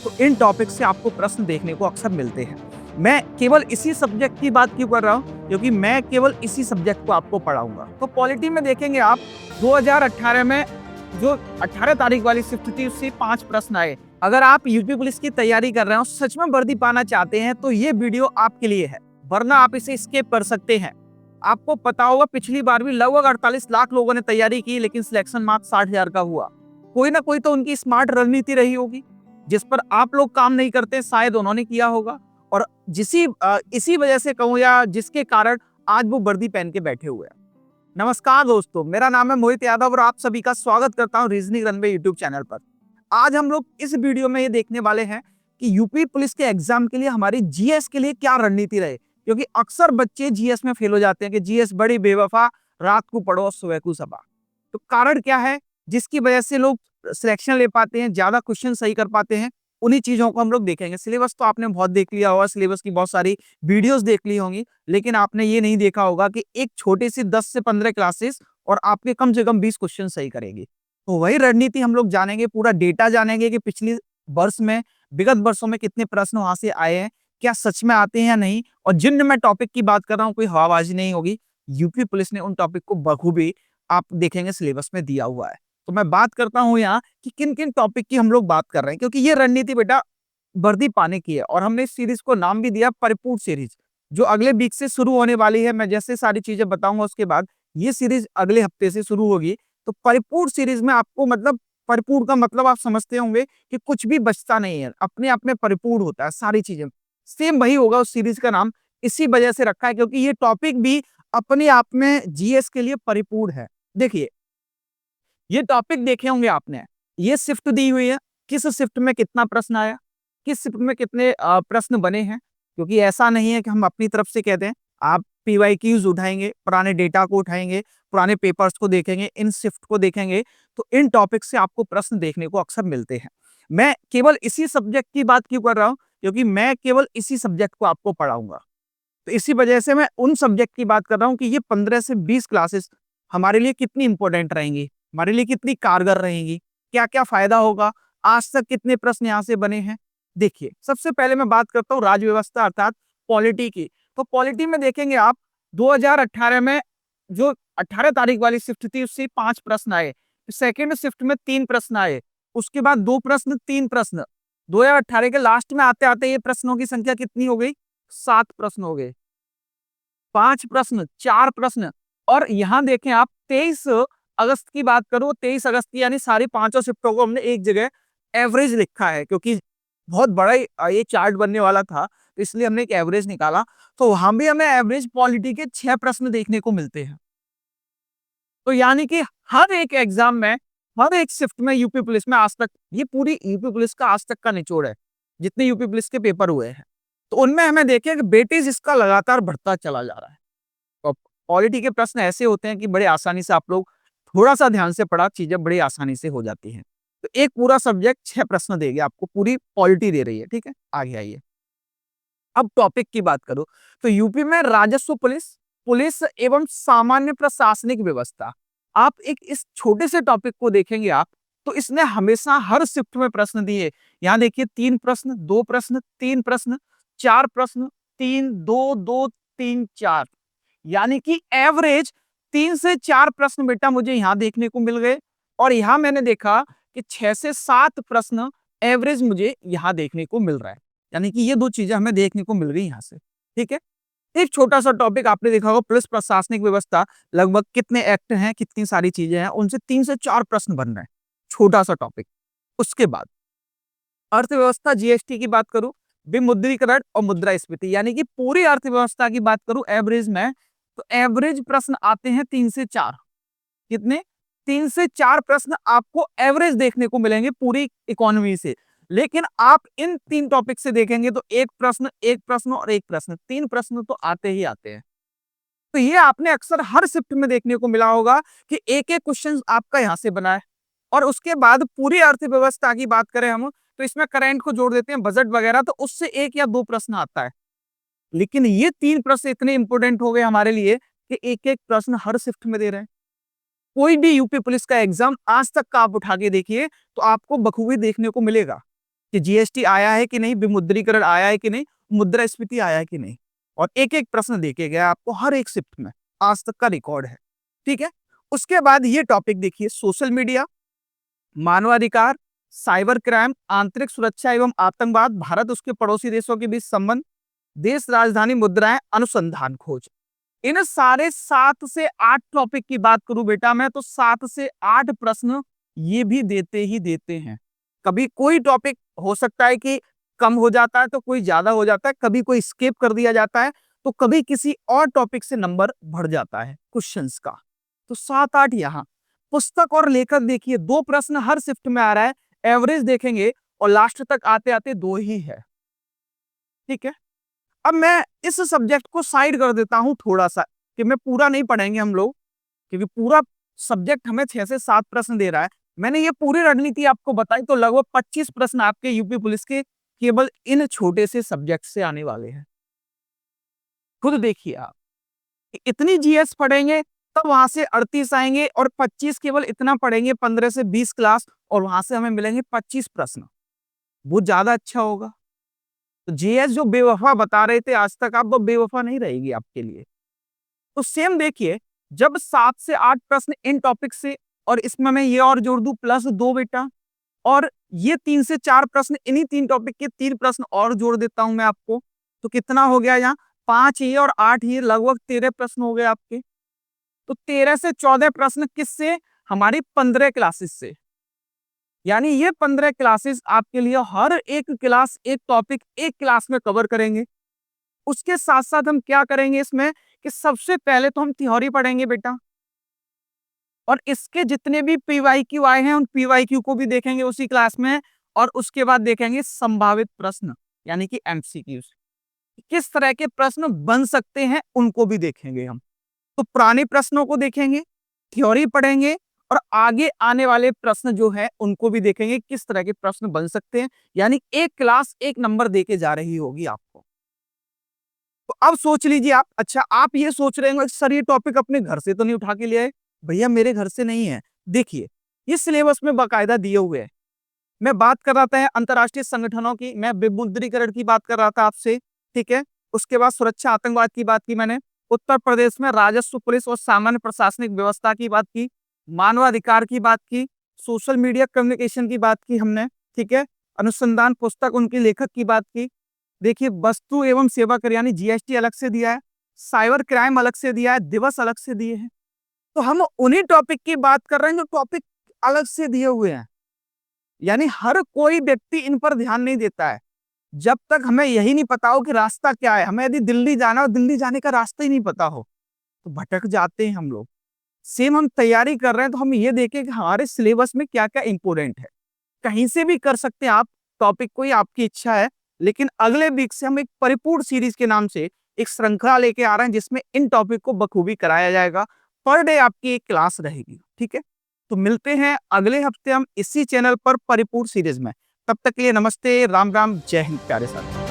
तो इन टॉपिक से आपको प्रश्न देखने को अक्सर मिलते हैं। मैं केवल इसी सब्जेक्ट की बात क्यों कर रहा हूँ? क्योंकि मैं केवल इसी सब्जेक्ट को आपको पढ़ाऊँगा। तो पॉलिटी में देखेंगे आप 2018 में जो 18 तारीख वाली शिफ्ट थी उससे 5 प्रश्न आए। अगर आप यूपी पुलिस की तैयारी कर रहे हो, सच में वर्दी पाना चाहते हैं तो ये वीडियो आपके लिए है, वरना आप इसे स्किप कर सकते हैं। आपको पता होगा पिछली बार भी लगभग 48 लाख लोगों ने तैयारी की, लेकिन सिलेक्शन मार्क्स 60,000 का हुआ। कोई ना कोई तो उनकी स्मार्ट रणनीति रही होगी जिस पर आप लोग काम नहीं करते, शायद उन्होंने किया होगा। और इसी वजह से कहूँ या जिसके कारण आज वो वर्दी पहन के बैठे हुए हैं। नमस्कार दोस्तों, मेरा नाम है मोहित यादव और आप सभी का स्वागत करता हूँ रीजनिंग रनवे यूट्यूब चैनल पर। आज हम लोग इस वीडियो में ये देखने वाले हैं कि यूपी पुलिस के एग्जाम के लिए हमारी जीएस के लिए क्या रणनीति रहे, क्योंकि अक्सर बच्चे जीएस में फेल हो जाते हैं कि जीएस बड़ी बेवफा, रात को पढ़ो सुबह को सबा। तो कारण क्या है जिसकी वजह से लोग सिलेक्शन ले पाते हैं, ज्यादा क्वेश्चन सही कर पाते हैं? उन्हीं चीजों को हम लोग देखेंगे। सिलेबस तो आपने बहुत देख लिया होगा, सिलेबस की बहुत सारी वीडियोस देख ली होंगी, लेकिन आपने ये नहीं देखा होगा कि एक छोटी सी 10 से 15 क्लासेस और आपके कम से कम 20 क्वेश्चन सही करेगी। तो वही रणनीति हम लोग जानेंगे, पूरा डेटा जानेंगे कि पिछली वर्ष में, विगत वर्षों में कितने प्रश्न वहां से आए हैं, क्या सच में आते हैं या नहीं। और जिन मैं टॉपिक की बात कर रहा हूँ कोई हवाबाजी नहीं होगी, यूपी पुलिस ने उन टॉपिक को बखूबी आप देखेंगे सिलेबस में दिया हुआ है। तो मैं बात करता हूं यहाँ कि किन किन टॉपिक की हम लोग बात कर रहे हैं, क्योंकि ये रणनीति बेटा वर्दी पाने की है। और हमने इस सीरीज को नाम भी दिया परिपूर्ण सीरीज, जो अगले वीक से शुरू होने वाली है। मैं जैसे सारी चीजें बताऊंगा उसके बाद ये सीरीज अगले हफ्ते से शुरू होगी। तो परिपूर्ण सीरीज में आपको मतलब, परिपूर्ण का मतलब आप समझते होंगे कि कुछ भी बचता नहीं है, अपने आप में परिपूर्ण होता है सारी चीजें। सेम वही होगा उस सीरीज का नाम, इसी वजह से रखा है क्योंकि ये टॉपिक भी अपने आप में जीएस के लिए परिपूर्ण है। देखिए, ये टॉपिक देखे होंगे आपने, ये शिफ्ट दी हुई है, किस शिफ्ट में कितना प्रश्न आया, किस शिफ्ट में कितने प्रश्न बने हैं। क्योंकि ऐसा नहीं है कि हम अपनी तरफ से कहते हैं, आप पीवाईक्यूज उठाएंगे, पुराने डेटा को उठाएंगे, पुराने पेपर्स को देखेंगे, इन शिफ्ट को देखेंगे, तो इन टॉपिक से आपको प्रश्न देखने को अक्सर मिलते हैं। मैं केवल इसी सब्जेक्ट की बात क्यों कर रहा हूं? क्योंकि मैं केवल इसी सब्जेक्ट को आपको पढ़ाऊंगा। तो इसी वजह से मैं उन सब्जेक्ट की बात कर रहा हूँ कि ये 15 से 20 क्लासेस हमारे लिए कितनी इंपॉर्टेंट रहेंगी, हमारे लिए कितनी कारगर रहेंगी, क्या क्या फायदा होगा, आज तक कितने प्रश्न यहाँ से बने हैं। देखिए, सबसे पहले मैं बात करता हूँ राज्य व्यवस्था अर्थात पॉलिटी की। तो पॉलिटी में देखेंगे आप 2018 में जो 18 तारीख वाली शिफ्ट थी उससे 5 प्रश्न आए। सेकेंड शिफ्ट में 3 प्रश्न आए, उसके बाद 2 प्रश्न, 3 प्रश्न। 2018 के लास्ट में आते आते ये प्रश्नों की संख्या कितनी हो गई? 7 प्रश्न हो गए। 5 प्रश्न, 4 प्रश्न। और यहाँ देखें आप 23 अगस्त की बात करो, 23 अगस्त की यानी सारी पांचों शिफ्टों को हमने एक जगह एवरेज लिखा है, क्योंकि बहुत बड़ा ये चार्ट बनने वाला था, तो इसलिए हमने एक एवरेज निकाला। तो वहां भी हमें एवरेज पॉलिटी के 6 प्रश्न देखने को मिलते हैं। तो यानी कि हर एक एग्जाम में, हर एक शिफ्ट में यूपी पुलिस में आज तक, ये पूरी यूपी पुलिस का आज तक का निचोड़ है, जितने यूपी पुलिस के पेपर हुए हैं, तो उनमें हमें देखें कि वेटेज इसका लगातार बढ़ता चला जा रहा है। और पॉलिटी के प्रश्न ऐसे होते हैं कि बड़े आसानी से आप लोग थोड़ा सा ध्यान से पढ़ा, चीजें बड़ी आसानी से हो जाती हैं। तो एक पूरा सब्जेक्ट 6 प्रश्न देगी आपको, पूरी पॉलिटी दे रही है। ठीक है, आगे आइए। अब टॉपिक की बात करो तो यूपी में राजस्व पुलिस, पुलिस एवं सामान्य प्रशासनिक व्यवस्था, आप एक इस छोटे से टॉपिक को देखेंगे आप, तो इसने हमेशा हर शिफ्ट में प्रश्न दिए। यहाँ देखिए 3 प्रश्न, 2 प्रश्न, 3 प्रश्न, 4 प्रश्न, 3, 2, 2, 3, 4, यानी कि एवरेज 3 से 4 प्रश्न बेटा मुझे यहाँ देखने को मिल गए। और यहाँ मैंने देखा कि 6 से 7 प्रश्न एवरेज मुझे यहाँ देखने को मिल रहा है। यानी कि ये 2 चीजें हमें देखने को मिल गई यहाँ से। ठीक है, एक छोटा सा टॉपिक आपने देखा होगा, पुलिस प्रशासनिक व्यवस्था, लगभग कितने एक्ट हैं, कितनी सारी चीजें हैं, उनसे 3 से 4 प्रश्न बन रहे हैं, छोटा सा टॉपिक। उसके बाद अर्थव्यवस्था, जीएसटी की बात करूं, विमुद्रीकरण और मुद्रास्फीति, यानी कि पूरी अर्थव्यवस्था की बात करूं एवरेज में, तो एवरेज प्रश्न आते हैं 3 से 4। कितने? 3 से 4 प्रश्न आपको एवरेज देखने को मिलेंगे पूरी इकोनॉमी से। लेकिन आप इन 3 टॉपिक से देखेंगे तो एक प्रश्न, एक प्रश्न और एक प्रश्न, 3 प्रश्न तो आते ही आते हैं। तो ये आपने अक्सर हर शिफ्ट में देखने को मिला होगा कि एक एक क्वेश्चन आपका यहाँ से बना है। और उसके बाद पूरी अर्थव्यवस्था की बात करें हम, तो इसमें करंट को जोड़ देते हैं, बजट वगैरह, तो उससे 1 या 2 प्रश्न आता है। लेकिन ये 3 प्रश्न इतने इंपॉर्टेंट हो गए हमारे लिए कि एक एक प्रश्न हर शिफ्ट में दे रहे हैं। कोई भी यूपी पुलिस का एग्जाम आज तक का आप उठा के देखिए तो आपको बखूबी देखने को मिलेगा कि जीएसटी आया है कि नहीं, विमुद्रीकरण आया है कि नहीं, मुद्रास्फीति आया है कि नहीं, और एक-एक प्रश्न देके गया आपको हर एक शिफ्ट में, आज तक का रिकॉर्ड है। ठीक है? उसके बाद ये टॉपिक देखिए, सोशल मीडिया, मानवाधिकार, साइबर क्राइम, आंतरिक सुरक्षा एवं आतंकवाद, भारत उसके पड़ोसी देशों के बीच संबंध, देश राजधानी मुद्राएं, अनुसंधान खोज। इन सारे 7 से 8 टॉपिक की बात करूं बेटा मैं, तो 7 से 8 प्रश्न ये भी देते ही देते हैं। कभी कोई टॉपिक हो सकता है कि कम हो जाता है, तो कोई ज्यादा हो जाता है, कभी कोई स्किप कर दिया जाता है, तो कभी किसी और टॉपिक से नंबर बढ़ जाता है क्वेश्चंस का। तो 7-8 यहाँ। पुस्तक और लेखक देखिए, 2 प्रश्न हर शिफ्ट में आ रहा है, एवरेज देखेंगे और लास्ट तक आते आते 2 ही है। ठीक है? अब मैं इस सब्जेक्ट को साइड कर देता हूं थोड़ा सा, कि मैं पूरा नहीं पढ़ेंगे हम लोग, क्योंकि पूरा सब्जेक्ट हमें 6 से 7 प्रश्न दे रहा है। मैंने ये पूरी रणनीति आपको बताई, तो लगभग 25 प्रश्न आपके यूपी पुलिस के केवल इन छोटे से सब्जेक्ट से आने वाले हैं। खुद देखिए आप, इतनी जीएस पढ़ेंगे तब वहां से 38 आएंगे, और 25 केवल इतना पढ़ेंगे 15 से 20 क्लास, और वहां से हमें मिलेंगे 25 प्रश्न। बहुत ज्यादा अच्छा होगा। तो जीएस जो बेवफा बता रहे थे आज तक आप, वो बेवफा नहीं रहेगी आपके लिए। तो सेम देखिए, जब 7 से 8 प्रश्न इन टॉपिक से, और इसमें मैं ये और जोड़ दूं +2 बेटा, और ये 3 से 4 प्रश्न इन्हीं 3 टॉपिक के 3 प्रश्न और जोड़ देता हूं मैं आपको, तो कितना हो गया यहाँ, 5 ये और 8 ये, लगभग 13 प्रश्न हो गए आपके। तो 13 से 14 प्रश्न किससे, हमारी 15 क्लासेस से। यानी ये 15 क्लासेस आपके लिए हर एक क्लास एक टॉपिक एक क्लास में कवर करेंगे। उसके साथ साथ हम क्या करेंगे इसमें, कि सबसे पहले तो हम थ्योरी पढ़ेंगे बेटा, और इसके जितने भी पीवाईक्यू आए हैं उन पीवाईक्यू को भी देखेंगे उसी क्लास में, और उसके बाद देखेंगे संभावित प्रश्न, यानी कि एमसीक्यूज, किस तरह के प्रश्न बन सकते हैं उनको भी देखेंगे हम। तो पुराने प्रश्नों को देखेंगे, थ्योरी पढ़ेंगे, और आगे आने वाले प्रश्न जो है उनको भी देखेंगे, किस तरह के प्रश्न बन सकते हैं। यानी एक क्लास एक नंबर देके जा रही होगी आपको। तो अब सोच लीजिए आप, अच्छा आप ये सोच रहे होंगे सर ये टॉपिक अपने घर से तो नहीं उठा के ले आए। भैया मेरे घर से नहीं है। देखिए ये सिलेबस में बाकायदा दिए हुए हैं। मैं बात कर रहा था अंतर्राष्ट्रीय संगठनों की, मैं विमुद्रीकरण की बात कर रहा था आपसे, ठीक है। उसके बाद सुरक्षा आतंकवाद की बात की मैंने, उत्तर प्रदेश में राजस्व पुलिस और सामान्य प्रशासनिक व्यवस्था की बात की, मानवाधिकार की बात की, सोशल मीडिया कम्युनिकेशन की बात की हमने, ठीक है। अनुसंधान पुस्तक उनके लेखक की बात की। देखिए वस्तु एवं सेवा कर यानी जीएसटी अलग से दिया है, साइबर क्राइम अलग से दिया है, दिवस अलग से दिए हैं। तो हम उन्हीं टॉपिक की बात कर रहे हैं जो टॉपिक अलग से दिए हुए हैं। यानी हर कोई व्यक्ति इन पर ध्यान नहीं देता है। जब तक हमें यही नहीं पता हो कि रास्ता क्या है, हमें यदि दिल्ली जाना हो, दिल्ली जाने का रास्ता ही नहीं पता हो, तो भटक जाते हैं हम लोग। सेम हम तैयारी कर रहे हैं तो हम ये देखें कि हमारे सिलेबस में क्या क्या इंपोर्टेंट है। कहीं से भी कर सकते हैं आप टॉपिक, कोई आपकी इच्छा है। लेकिन अगले वीक से हम एक परिपूर्ण सीरीज के नाम से एक श्रृंखला लेके आ रहे हैं, जिसमें इन टॉपिक को बखूबी कराया जाएगा। पर डे आपकी एक क्लास रहेगी, ठीक है। तो मिलते हैं अगले हफ्ते हम इसी चैनल पर परिपूर्ण सीरीज में। तब तक के लिए नमस्ते, राम राम, जय हिंद प्यारे साथी।